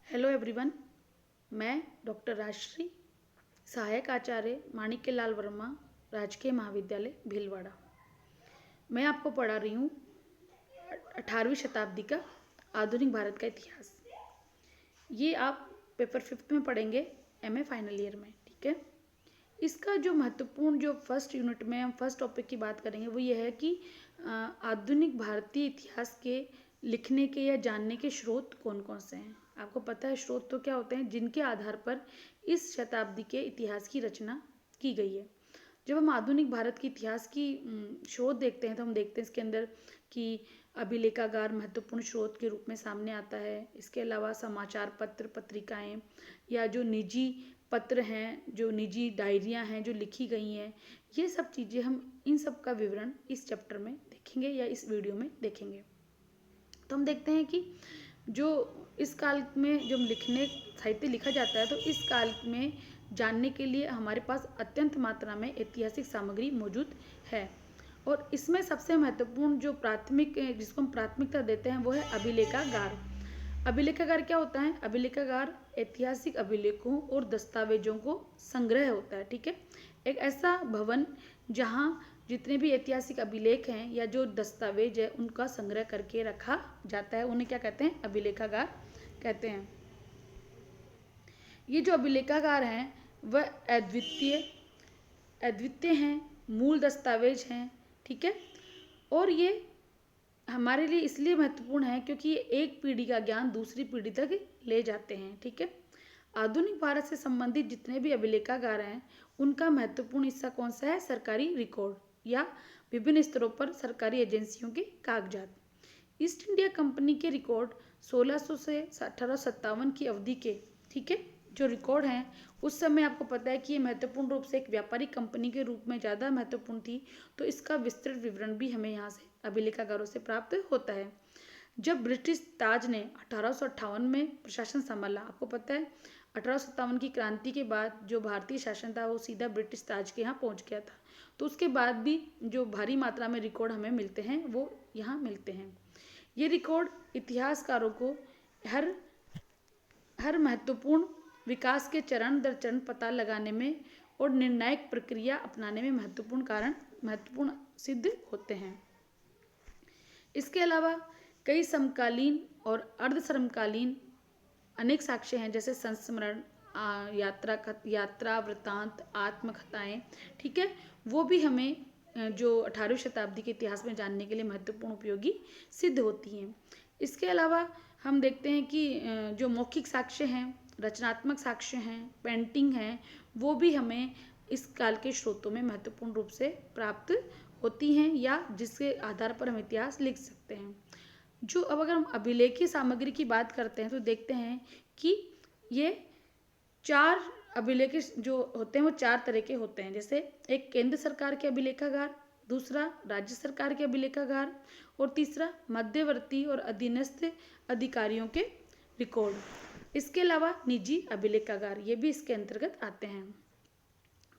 Hello everyone. मैं doctor Rajshree, सहायक आचार्य माणिक्यलाल वर्मा, राजकीय महाविद्यालय भीलवाड़ा। मैं आपको पढ़ा रही हूँ 18वीं शताब्दी का आधुनिक भारत का इतिहास। ये आप पेपर 5 में पढ़ेंगे एमए फाइनल ईयर में, ठीक है। इसका जो महत्वपूर्ण जो फर्स्ट यूनिट में हम फर्स्ट टॉपिक की बात करेंगे वो ये है कि आधुनिक भारतीय इतिहास के लिखने के या जानने के स्रोत कौन कौन से हैं। आपको पता है स्रोत तो क्या होते हैं, जिनके आधार पर इस शताब्दी के इतिहास की रचना की गई है। जब हम आधुनिक भारत के इतिहास की स्रोत देखते हैं तो हम देखते हैं इसके अंदर कि अभिलेखागार महत्वपूर्ण स्रोत के रूप में सामने आता है। इसके अलावा समाचार पत्र, पत्रिकाएं या जो निजी पत्र हैं, जो निजी डायरियां हैं जो लिखी गई हैं, ये सब चीज़ें हम इन सब का विवरण इस चैप्टर में देखेंगे या इस वीडियो में देखेंगे। तो हम देखते हैं कि जो इस काल में जब लिखने साहित्य लिखा जाता है तो इस काल में जानने के लिए हमारे पास अत्यंत मात्रा में ऐतिहासिक सामग्री मौजूद है। और इसमें सबसे महत्वपूर्ण जो प्राथमिक जिसको हम प्राथमिकता देते हैं वो है अभिलेखागार। अभिलेखागार क्या होता है? अभिलेखागार ऐतिहासिक अभिलेखों और दस्तावेजों को संग्रह होता है, ठीक है। एक ऐसा भवन जहाँ जितने भी ऐतिहासिक अभिलेख हैं या जो दस्तावेज है उनका संग्रह करके रखा जाता है, उन्हें क्या कहते हैं? अभिलेखागार कहते हैं। ये जो अभिलेखागार हैं वह अद्वितीय हैं, मूल दस्तावेज हैं, ठीक है। और ये हमारे लिए इसलिए महत्वपूर्ण है क्योंकि ये एक पीढ़ी का ज्ञान दूसरी पीढ़ी तक ले जाते हैं, ठीक है। आधुनिक भारत से संबंधित जितने भी अभिलेखागार हैं उनका महत्वपूर्ण हिस्सा कौन सा है? सरकारी रिकॉर्ड या विभिन्न स्तरों पर सरकारी एजेंसियों के कागजात। ईस्ट इंडिया कंपनी के रिकॉर्ड 1600 से 1857 की अवधि के, ठीक है, जो रिकॉर्ड हैं उस समय आपको पता है कि ये महत्वपूर्ण रूप से एक व्यापारिक कंपनी के रूप में ज़्यादा महत्वपूर्ण थी, तो इसका विस्तृत विवरण भी हमें यहाँ से अभिलेखागारों से प्राप्त होता है। जब ब्रिटिश ताज ने 1858 में प्रशासन संभाला, आपको पता है 1857 की क्रांति के बाद जो भारतीय शासन था वो सीधा ब्रिटिश ताज के यहाँ पहुँच गया था। तो उसके बाद भी जो भारी मात्रा में रिकॉर्ड हमें मिलते हैं वो यहाँ मिलते हैं। ये रिकॉर्ड इतिहासकारों को हर महत्वपूर्ण विकास के चरण दर चरण पता लगाने में और निर्णायक प्रक्रिया अपनाने में महत्वपूर्ण सिद्ध होते हैं। इसके अलावा कई समकालीन और अर्ध समकालीन अनेक साक्ष्य हैं, जैसे संस्मरण, यात्रा वृत्तांत, आत्मकथाएं, ठीक है, वो भी हमें जो 18वीं शताब्दी के इतिहास में जानने के लिए महत्वपूर्ण उपयोगी सिद्ध होती हैं। इसके अलावा हम देखते हैं कि जो मौखिक साक्ष्य हैं, रचनात्मक साक्ष्य हैं, पेंटिंग हैं, वो भी हमें इस काल के स्रोतों में महत्वपूर्ण रूप से प्राप्त होती हैं या जिसके आधार पर हम इतिहास लिख सकते हैं। जो अब अगर हम अभिलेखीय सामग्री की बात करते हैं तो देखते हैं कि ये 4 अभिलेख जो होते हैं वो 4 तरह के होते हैं। जैसे एक केंद्र सरकार के अभिलेखागार, दूसरा राज्य सरकार के अभिलेखागार और तीसरा मध्यवर्ती और अधीनस्थ अधिकारियों के रिकॉर्ड। इसके अलावा निजी अभिलेखागार ये भी इसके अंतर्गत आते हैं।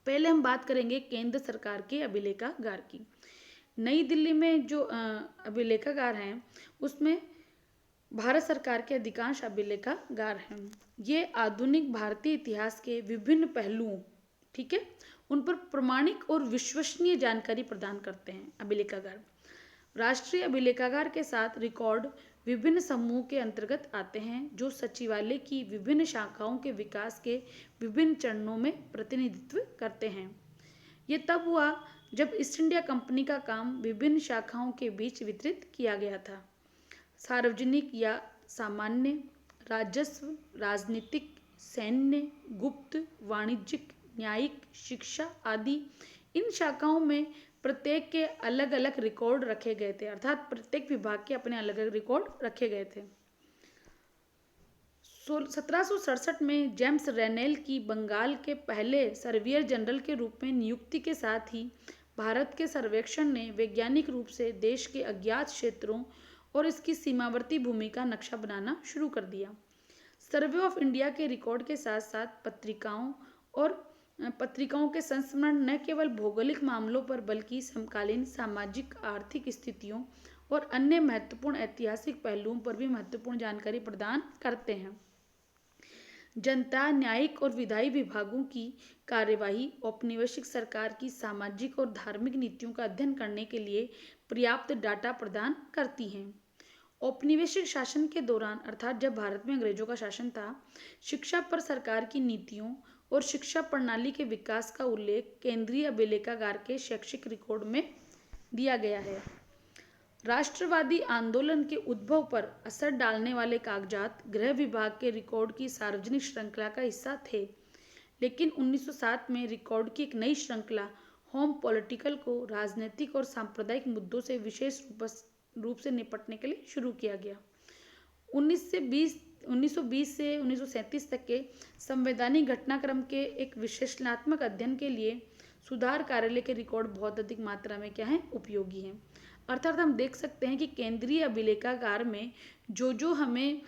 पहले हम बात करेंगे केंद्र सरकार के अभिलेखागार की। नई दिल्ली में जो अभिलेखागार हैं उसमें भारत सरकार के अधिकांश अभिलेखागार हैं। ये आधुनिक भारतीय इतिहास के विभिन्न पहलुओं, ठीक है, उन पर प्रामाणिक और विश्वसनीय जानकारी प्रदान करते हैं अभिलेखागार। राष्ट्रीय अभिलेखागार के साथ रिकॉर्ड विभिन्न समूह के अंतर्गत आते हैं जो सचिवालय की विभिन्न शाखाओं के विकास के विभिन्न चरणों में प्रतिनिधित्व करते हैं। ये तब हुआ जब ईस्ट इंडिया कंपनी का काम विभिन्न शाखाओं के बीच वितरित किया गया था। सार्वजनिक या सामान्य, राजस्व, राजनीतिक, सैन्य, गुप्त, वाणिज्यिक, न्यायिक, शिक्षा आदि इन शाखाओं में प्रत्येक के अलग अलग रिकॉर्ड रखे गए थे, अर्थात प्रत्येक विभाग के अपने अलग अलग रिकॉर्ड रखे गए थे। 1767 में जेम्स रेनेल की बंगाल के पहले सर्वेयर जनरल के रूप में नियुक्ति के साथ ही भारत के सर्वेक्षण ने वैज्ञानिक रूप से देश के अज्ञात क्षेत्रों और इसकी सीमावर्ती भूमि का नक्शा बनाना शुरू कर दिया। सर्वे ऑफ इंडिया के रिकॉर्ड के साथ साथ पत्रिकाओं के संस्मरण न केवल भौगोलिक मामलों पर बल्कि समकालीन सामाजिक आर्थिक स्थितियों और अन्य महत्वपूर्ण ऐतिहासिक पहलुओं पर भी महत्वपूर्ण जानकारी प्रदान करते हैं। जनता, न्यायिक और विधायी विभागों की कार्यवाही औपनिवेशिक सरकार की सामाजिक और धार्मिक नीतियों का अध्ययन करने के लिए पर्याप्त डाटा प्रदान करती हैं। औपनिवेशिक शासन के दौरान अर्थात जब भारत में अंग्रेजों का शासन था, शिक्षा पर सरकार की नीतियों और शिक्षा प्रणाली के विकास का उल्लेख केंद्रीय अभिलेखागार के शैक्षिक रिकॉर्ड में दिया गया है। राष्ट्रवादी आंदोलन के उद्भव पर असर डालने वाले कागजात गृह विभाग के रिकॉर्ड की सार्वजनिक श्रृंखला का हिस्सा थे, लेकिन 1907 में रिकॉर्ड की एक नई श्रृंखला होम पॉलिटिकल को राजनीतिक और सांप्रदायिक मुद्दों से विशेष रूप से निपटने के लिए शुरू किया गया। 1920 से 1937 तक के संवैधानिक घटनाक्रम के एक विश्लेषणात्मक अध्ययन के लिए सुधार कार्यालय के रिकॉर्ड बहुत अधिक मात्रा में क्या है, उपयोगी हैं। अर्थात हम देख सकते हैं कि केंद्रीय अभिलेखागार में जो हमें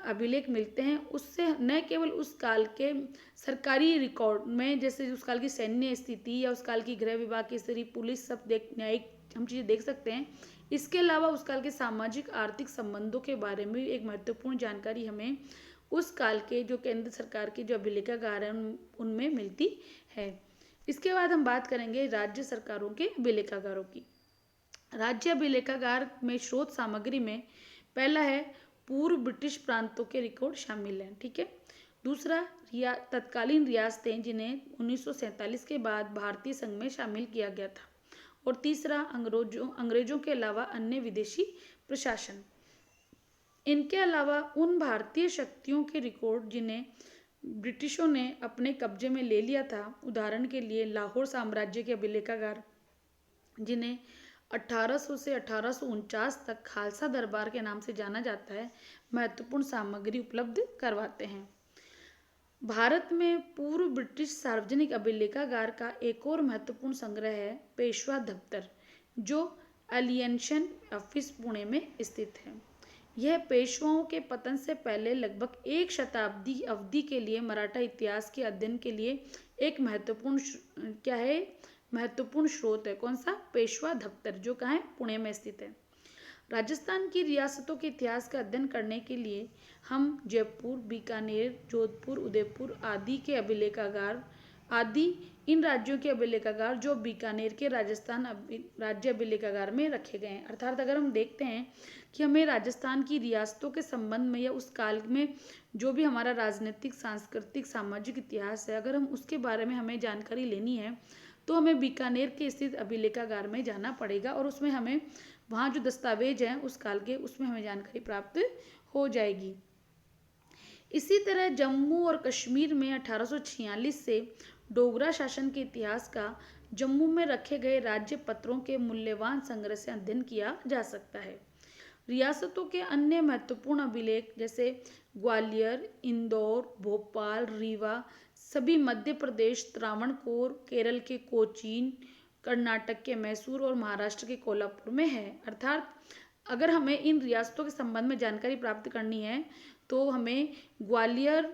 अभिलेख मिलते हैं उससे न केवल उस काल के सरकारी रिकॉर्ड में, जैसे उस काल की सैन्य स्थिति या उस काल की गृह विभाग की स्थिति, पुलिस, सब न्यायिक हम चीज़ें देख सकते हैं। इसके अलावा उस काल के सामाजिक आर्थिक संबंधों के बारे में एक महत्वपूर्ण जानकारी हमें उस काल के जो केंद्र सरकार के जो अभिलेखागार हैं उनमें मिलती है। इसके बाद हम बात करेंगे राज्य सरकारों के अभिलेखागारों की। राज्य अभिलेखागार में स्रोत सामग्री में पहला है पूर्व ब्रिटिश प्रांतों के रिकॉर्ड शामिल हैं, ठीक है। दूसरा तत्कालीन रियासतें जिन्हें 1947 के बाद भारतीय संघ में शामिल किया गया था। और तीसरा अंग्रेजों के अलावा अन्य विदेशी प्रशासन। इनके अलावा उन भारतीय शक्तियों के रिकॉर्ड जिन्हें ब्रिटिशों ने अपने कब्जे में ले लिया था, उदाहरण के लिए लाहौर साम्राज्य के अभिलेखागार जिन्हें 1800 से 1849 तक खालसा दरबार के नाम से जाना जाता है, महत्वपूर्ण सामग्री उपलब्ध करवाते हैं। भारत में पूर्व ब्रिटिश सार्वजनिक अभिलेखागार का एक और महत्वपूर्ण संग्रह है पेशवा दफ्तर, जो एलियनेशन ऑफिस पुणे में स्थित है। यह पेशवाओं के पतन से पहले लगभग एक शताब्दी अवधि के लिए मराठा इतिहास के अध्ययन के लिए एक महत्वपूर्ण स्रोत है। कौन सा? पेशवा दफ्तर, जो कहाँ है? पुणे में स्थित है। राजस्थान की रियासतों के इतिहास का अध्ययन करने के लिए हम जयपुर, बीकानेर, जोधपुर, उदयपुर आदि के अभिलेखागार इन राज्यों के अभिलेखागार जो बीकानेर के राजस्थान राज्य अभिलेखागार में रखे गए हैं। अर्थात अगर हम देखते हैं कि हमें राजस्थान की रियासतों के संबंध में या उस काल में जो भी हमारा राजनीतिक, सांस्कृतिक, सामाजिक इतिहास है, अगर हम उसके बारे में हमें जानकारी लेनी है तो हमें बीकानेर के स्थित अभिलेखागार में जाना पड़ेगा और उसमें हमें वहाँ जो दस्तावेज हैं उस काल के, उसमें हमें जानकारी प्राप्त हो जाएगी। इसी तरह जम्मू और कश्मीर में 1846 से डोगरा शासन के इतिहास का जम्मू में रखे गए राज्य पत्रों के मूल्यवान संग्रह से अध्ययन किया जा सकता है। रियासतों के अन्य महत्वपूर्ण अभिलेख जैसे ग्वालियर, इंदौर, भोपाल, रीवा सभी मध्य प्रदेश, त्रावणकोर, केरल के कोचीन, कर्नाटक के मैसूर और महाराष्ट्र के कोल्हापुर में है। अर्थात अगर हमें इन रियासतों के संबंध में जानकारी प्राप्त करनी है तो हमें ग्वालियर,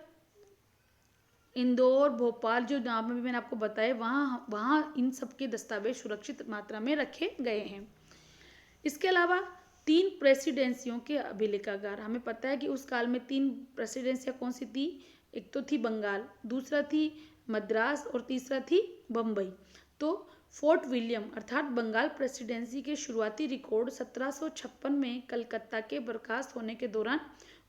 इंदौर, भोपाल, जो जहाँ पे मैंने आपको बताया, वहाँ इन सब के दस्तावेज सुरक्षित मात्रा में रखे गए हैं। इसके अलावा 3 प्रेसिडेंसियों के अभिलेखागार, हमें पता है कि उस काल में 3 प्रेसिडेंसियाँ कौन सी थी? एक तो थी बंगाल, दूसरा थी मद्रास और तीसरा थी बम्बई। तो फोर्ट विलियम अर्थात बंगाल प्रेसिडेंसी के शुरुआती रिकॉर्ड 1756 में कलकत्ता के बर्खास्त होने के दौरान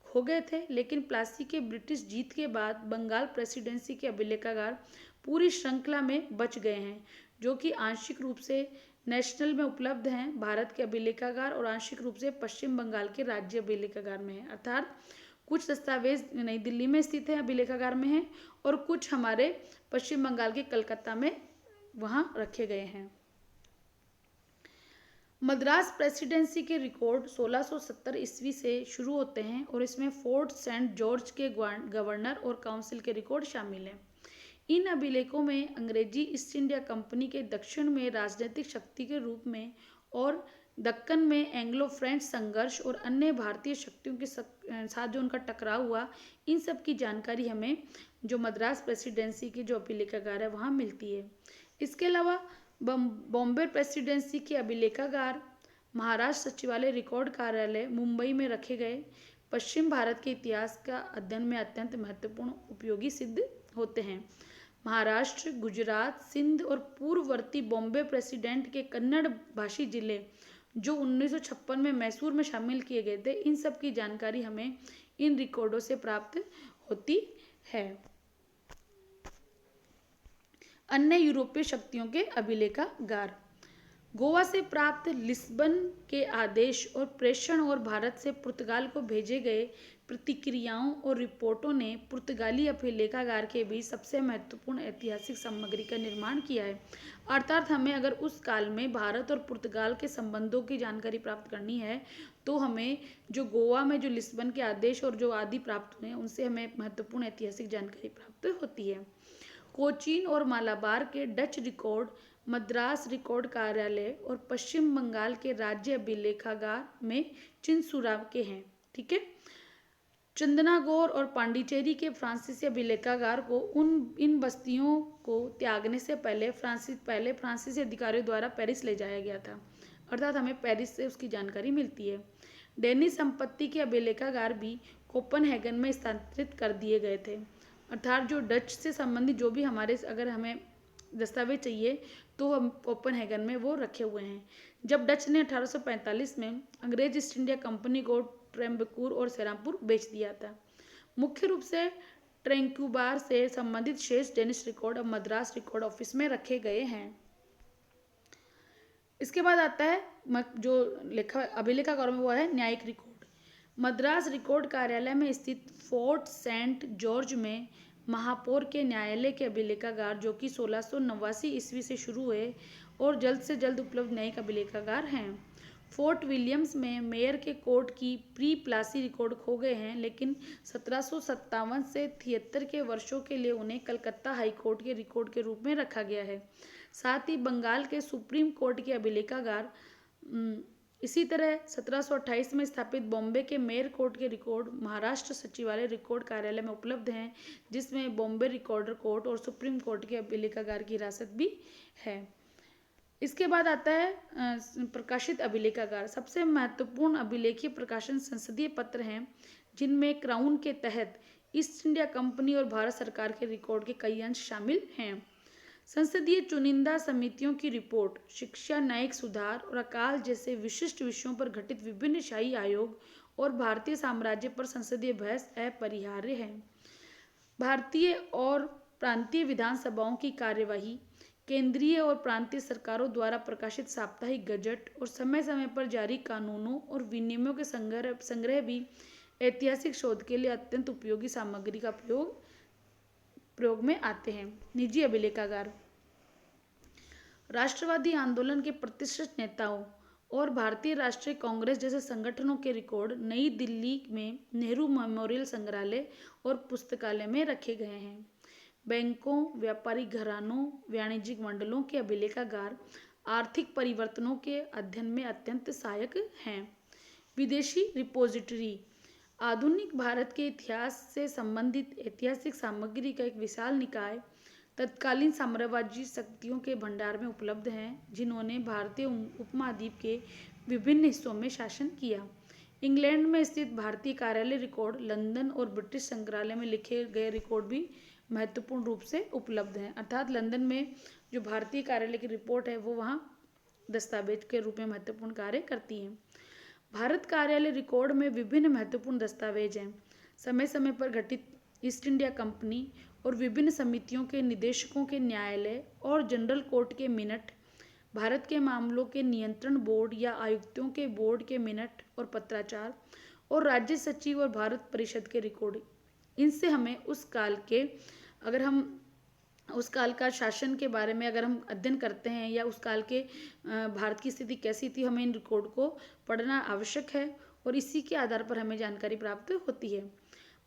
खो गए थे, लेकिन प्लासी के ब्रिटिश जीत के बाद बंगाल प्रेसिडेंसी के अभिलेखागार पूरी श्रृंखला में बच गए हैं, जो कि आंशिक रूप से नेशनल में उपलब्ध हैं, भारत के अभिलेखागार, और आंशिक रूप से पश्चिम बंगाल के राज्य अभिलेखागार में है। अर्थात कुछ दस्तावेज नई दिल्ली में स्थित है, अभिलेखागार में है, और कुछ हमारे पश्चिम बंगाल के कलकत्ता में वहाँ रखे गए हैं। मद्रास प्रेसिडेंसी के रिकॉर्ड 1670 ईस्वी से शुरू होते हैं और इसमें फोर्ट सेंट जॉर्ज के गवर्नर और काउंसिल के रिकॉर्ड शामिल हैं। इन अभिलेखों में अंग्रेजी ईस्ट इंडिया कंपनी के दक्षिण में राजनीतिक शक्ति के रूप में और दक्कन में एंग्लो फ्रेंच संघर्ष और अन्य भारतीय शक्तियों के साथ जो उनका टकराव हुआ, इन सब की जानकारी हमें जो मद्रास प्रेसिडेंसी के जो अभिलेखागार है वहाँ मिलती है। इसके अलावा बॉम्बे प्रेसिडेंसी के अभिलेखागार, महाराष्ट्र सचिवालय रिकॉर्ड कार्यालय मुंबई में रखे गए पश्चिम भारत के इतिहास का अध्ययन में अत्यंत महत्वपूर्ण उपयोगी सिद्ध होते हैं। महाराष्ट्र, गुजरात, सिंध और पूर्ववर्ती बॉम्बे प्रेसिडेंट के कन्नड़ भाषी जिले जो 1956 में मैसूर में शामिल किए गए थे, इन सब की जानकारी हमें इन रिकॉर्डों से प्राप्त होती है। अन्य यूरोपीय शक्तियों के अभिलेखागार। गोवा से प्राप्त लिस्बन के आदेश और प्रेषण और भारत से पुर्तगाल को भेजे गए प्रतिक्रियाओं और रिपोर्टों ने पुर्तगाली अभिलेखागार के बीच सबसे महत्वपूर्ण ऐतिहासिक सामग्री का निर्माण किया है। अर्थात हमें अगर उस काल में भारत और पुर्तगाल के संबंधों की जानकारी प्राप्त करनी है तो हमें जो गोवा में जो लिस्बन के आदेश और जो आदि प्राप्त हुए हैं उनसे हमें महत्वपूर्ण ऐतिहासिक जानकारी प्राप्त होती है। कोचीन और मालाबार के डच रिकॉर्ड, मद्रास रिकॉर्ड कार्यालय और पश्चिम बंगाल के राज्य अभिलेखागार में चिनसुरा के हैं। ठीक है। चंदनागौर और पांडिचेरी के फ्रांसीसी अभिलेखागार को इन बस्तियों को त्यागने से पहले फ्रांसीसी अधिकारियों द्वारा पेरिस ले जाया गया था। अर्थात हमें पेरिस से उसकी जानकारी मिलती है। डेनिश संपत्ति के अभिलेखागार भी कोपनहेगन में स्थानांतरित कर दिए गए थे। अर्थात जो डच से संबंधित जो भी हमारे अगर हमें दस्तावेज चाहिए तो हम कोपनहेगन में वो रखे हुए हैं। जब डच ने 1845 में अंग्रेज ईस्ट इंडिया कंपनी को ट्रेम्बकूर और सेरामपुर बेच दिया था। मुख्य रूप से ट्रैंक्यूबार से संबंधित शेष डेनिश रिकॉर्ड अब मद्रास रिकॉर्ड ऑफिस में रखे गए हैं। इसके बाद आता है जो अभिलेखागारों में वो है न्यायिक रिकॉर्ड। मद्रास रिकॉर्ड कार्यालय में स्थित फोर्ट सेंट जॉर्ज में महापौर के न्यायालय के अभिलेखागार जो कि 1689 ईस्वी से शुरू हुए और जल्द से जल्द उपलब्ध न्यायिक अभिलेखागार हैं। फोर्ट विलियम्स में मेयर के कोर्ट की प्री प्लासी रिकॉर्ड खो गए हैं, लेकिन 1757 से 73 के वर्षों के लिए उन्हें कलकत्ता हाई कोर्ट के रिकॉर्ड के रूप में रखा गया है। साथ ही बंगाल के सुप्रीम कोर्ट के अभिलेखागार इसी तरह 1728 में स्थापित बॉम्बे के मेयर कोर्ट के रिकॉर्ड महाराष्ट्र सचिवालय रिकॉर्ड कार्यालय में उपलब्ध हैं, जिसमें बॉम्बे रिकॉर्डर कोर्ट और सुप्रीम कोर्ट के अभिलेखागार की हिरासत भी है। इसके बाद आता है प्रकाशित अभिलेखागार। सबसे महत्वपूर्ण अभिलेखीय प्रकाशन संसदीय पत्र हैं, जिनमें क्राउन के तहत ईस्ट इंडिया कंपनी और भारत सरकार के रिकॉर्ड के कई अंश शामिल हैं। संसदीय चुनिंदा समितियों की रिपोर्ट, शिक्षा, न्यायिक सुधार और अकाल जैसे विशिष्ट विषयों पर गठित विभिन्न शाही आयोग और भारतीय साम्राज्य पर संसदीय बहस अपरिहार्य है। भारतीय और प्रांतीय विधानसभाओं की कार्यवाही, केंद्रीय और प्रांतीय सरकारों द्वारा प्रकाशित साप्ताहिक गजट और समय समय पर जारी कानूनों और विनियमों के संग्रह भी ऐतिहासिक शोध के लिए अत्यंत उपयोगी सामग्री का प्रयोग में आते हैं। निजी अभिलेखागार। राष्ट्रवादी आंदोलन के प्रतिष्ठित नेताओं और भारतीय राष्ट्रीय कांग्रेस जैसे संगठनों के रिकॉर्ड नई दिल्ली में नेहरू मेमोरियल संग्रहालय और पुस्तकालय में रखे गए हैं। बैंकों, व्यापारिक घरानों, वाणिज्यिक मंडलों के अभिलेखागार आर्थिक परिवर्तनों के अध्ययन में अत्यंत सहायक हैं। विदेशी रिपोजिटरी आधुनिक भारत के इतिहास से संबंधित ऐतिहासिक सामग्री का एक विशाल निकाय तत्कालीन साम्राज्यवादी शक्तियों के भंडार में उपलब्ध हैं, जिन्होंने भारतीय उपमहाद्वीप के विभिन्न हिस्सों में शासन किया। इंग्लैंड में स्थित भारतीय कार्यालय रिकॉर्ड, लंदन और ब्रिटिश संग्रहालय में लिखे गए रिकॉर्ड भी महत्वपूर्ण रूप से उपलब्ध हैं। अर्थात लंदन में जो भारतीय कार्यालय की रिपोर्ट है वो वहाँ दस्तावेज के रूप में महत्वपूर्ण कार्य करती है। भारत कार्यालय रिकॉर्ड में विभिन्न महत्वपूर्ण दस्तावेज हैं। समय समय पर गठित ईस्ट इंडिया कंपनी और विभिन्न समितियों के निदेशकों के न्यायालय और जनरल कोर्ट के मिनट, भारत के मामलों के नियंत्रण बोर्ड या आयुक्तों के बोर्ड के मिनट और पत्राचार और राज्य सचिव और भारत परिषद के रिकॉर्ड, इनसे हमें उस काल का शासन के बारे में अगर हम अध्ययन करते हैं या उस काल के भारत की स्थिति कैसी थी, हमें इन रिकॉर्ड को पढ़ना आवश्यक है और इसी के आधार पर हमें जानकारी प्राप्त होती है।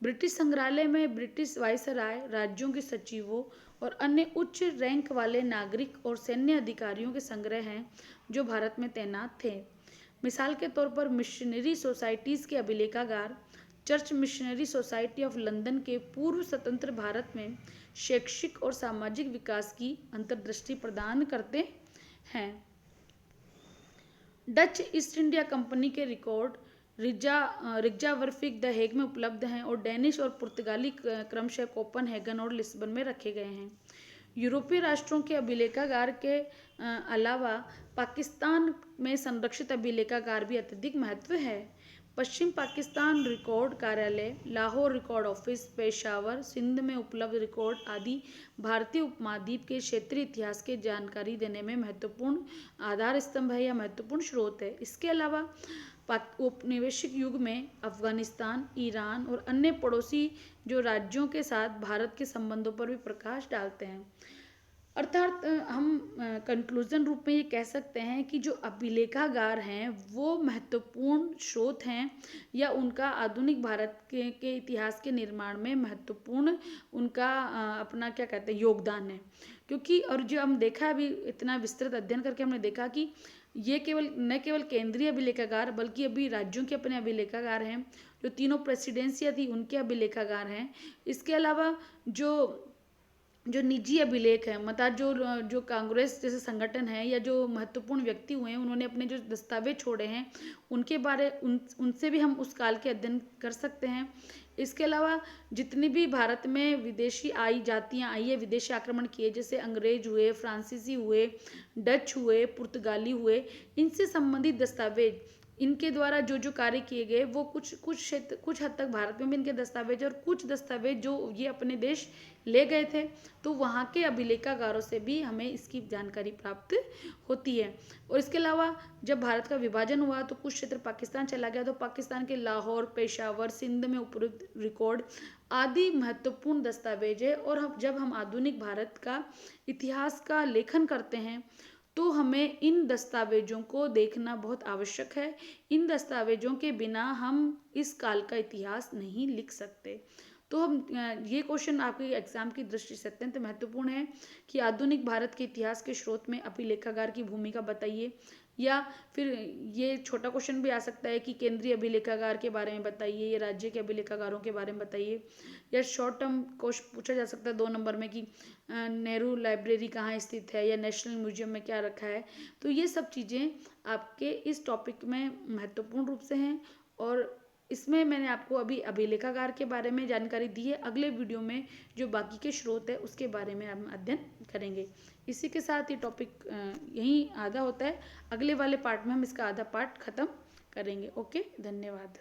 ब्रिटिश संग्रहालय में ब्रिटिश वायसराय, राज्यों के सचिवों और अन्य उच्च रैंक वाले नागरिक और सैन्य अधिकारियों के संग्रह हैं जो भारत में तैनात थे। मिसाल के तौर पर मिशनरी सोसाइटीज़ के अभिलेखागार church missionary society of London के पूर्व स्वतंत्र भारत में शैक्षिक और सामाजिक विकास की अंतर्दृष्टि प्रदान करते हैं। डच ईस्ट इंडिया कंपनी के रिकॉर्ड रिक्जावर्फिक द हेग में उपलब्ध हैं और डेनिश और पुर्तगाली क्रमशः कोपनहेगन और लिस्बन में रखे गए हैं। यूरोपीय राष्ट्रों के अभिलेखागार के अलावा पाकिस्तान में संरक्षित अभिलेखागार भी अत्यधिक महत्व है। पश्चिम पाकिस्तान रिकॉर्ड कार्यालय, लाहौर रिकॉर्ड ऑफिस, पेशावर, सिंध में उपलब्ध रिकॉर्ड आदि भारतीय उपमहाद्वीप के क्षेत्रीय इतिहास की जानकारी देने में महत्वपूर्ण आधार स्तंभ है या महत्वपूर्ण स्रोत है। इसके अलावा औपनिवेशिक युग में अफगानिस्तान, ईरान और अन्य पड़ोसी जो राज्यों के साथ भारत के संबंधों पर भी प्रकाश डालते हैं। अर्थात हम कंक्लूजन रूप में ये कह सकते हैं कि जो अभिलेखागार हैं वो महत्वपूर्ण स्रोत हैं या उनका आधुनिक भारत के इतिहास के निर्माण में महत्वपूर्ण उनका अपना क्या कहते हैं योगदान है। क्योंकि और जो हम देखा अभी इतना विस्तृत अध्ययन करके हमने देखा कि ये न केवल केंद्रीय अभिलेखागार बल्कि अभी राज्यों के अपने अभिलेखागार हैं, जो तीनों प्रेसिडेंसियाँ थी उनके अभिलेखागार हैं। इसके अलावा जो निजी अभिलेख है मतलब जो कांग्रेस जैसे संगठन है या जो महत्वपूर्ण व्यक्ति हुए हैं उन्होंने अपने जो दस्तावेज छोड़े हैं उनके बारे उनसे भी हम उस काल के अध्ययन कर सकते हैं। इसके अलावा जितनी भी भारत में विदेशी जातियाँ आई है, विदेशी आक्रमण किए, जैसे अंग्रेज हुए, फ्रांसीसी हुए, डच हुए, पुर्तगाली हुए, इनसे संबंधित दस्तावेज इनके द्वारा जो कार्य किए गए वो कुछ हद तक भारत में भी इनके दस्तावेज और कुछ दस्तावेज जो ये अपने देश ले गए थे तो वहाँ के अभिलेखागारों से भी हमें इसकी जानकारी प्राप्त होती है। और इसके अलावा जब भारत का विभाजन हुआ तो कुछ क्षेत्र पाकिस्तान चला गया तो पाकिस्तान के लाहौर, पेशावर, सिंध में उपलब्ध रिकॉर्ड आदि महत्वपूर्ण दस्तावेज है। और जब हम आधुनिक भारत का इतिहास का लेखन करते हैं तो हमें इन दस्तावेजों को देखना बहुत आवश्यक है। इन दस्तावेजों के बिना हम इस काल का इतिहास नहीं लिख सकते। तो हम ये क्वेश्चन आपके एग्जाम की दृष्टि से अत्यंत महत्वपूर्ण है कि आधुनिक भारत के इतिहास के स्रोत में अभिलेखागार की भूमिका बताइए, या फिर ये छोटा क्वेश्चन भी आ सकता है कि केंद्रीय अभिलेखागार के बारे में बताइए या राज्य के अभिलेखागारों के बारे में बताइए, या शॉर्ट टर्म क्वेश्चन पूछा जा सकता है 2 नंबर में कि नेहरू लाइब्रेरी कहाँ स्थित है या नेशनल म्यूजियम में क्या रखा है। तो ये सब चीज़ें आपके इस टॉपिक में महत्वपूर्ण रूप से हैं और इसमें मैंने आपको अभी अभिलेखागार के बारे में जानकारी दी है। अगले वीडियो में जो बाकी के स्रोत है उसके बारे में हम अध्ययन करेंगे। इसी के साथ ये टॉपिक यहीं आधा होता है। अगले वाले पार्ट में हम इसका आधा पार्ट खत्म करेंगे। ओके, धन्यवाद।